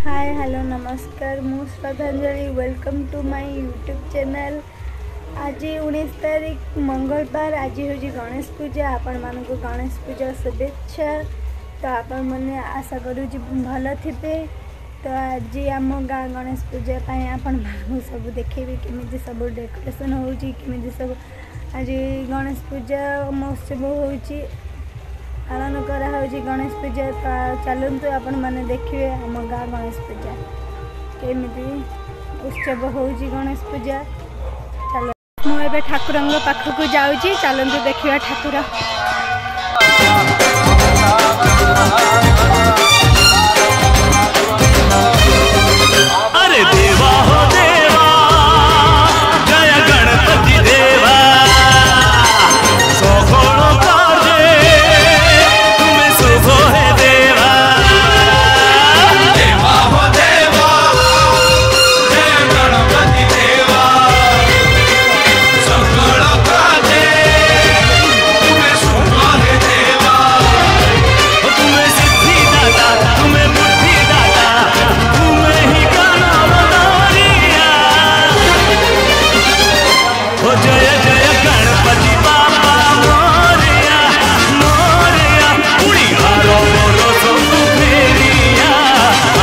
Hi hello नमस्कार मु श्रद्धांजलि welcome to my YouTube channel. आज 19 तारीख मंगलवार। आज हूँ गणेश पूजा। आपण मानक गणेश पूजा शुभेच्छा। तो आपण मैंने आशा करूँ भल थे। तो आज आम गाँ गणेश पूजा आपण मानक सब देखेबी केमी सब डेकोरेशन होमी सब। आज गणेश पूजा महोत्सव हो पालन करा गणेश पूजा। चलतु आपण मैंने देखिए आम गाँ गणेश पूजा केमी उत्सव हो गणेश पूजा। चल मुझे ठाकुर पाखक जाऊँगी। चलतु देखिए ठाकुर। अरे देवा हो देवा जय गणपति देवा सोखोलो काजे तुम्हें शुभ है देवा। देवा हो देवा जय गणपति देवा सोखोलो काजे तुम्हें शुभ है देवा। तुम्हें सिद्धि दाता तुम्हें बुद्धि दाता तुम्हें ही जय जय गणपति बाबा मोरया मोरया उड़ी आरो बोरो सब फेरिया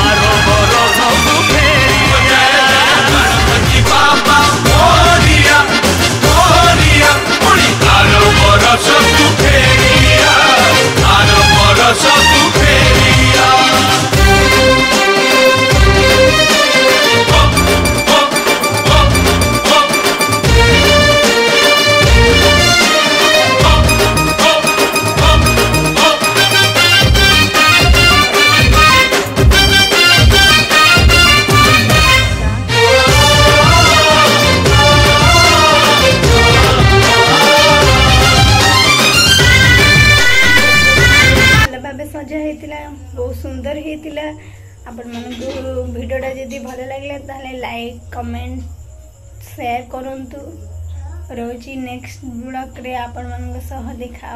आरो बोरो सब फेरिया। जय जय गणपति बाबा मोरया मोरया उड़ी आरो बोरो सब फेरिया आरो बोरो सब फेरिया। सजा होता बहुत सुंदर होता। आपण मानक वीडियोटा जदि भल लगे ताले लाइक कमेंट शेयर करंतु। रोची नेक्स्ट ब्लॉग रे आपण मानक सह देखा।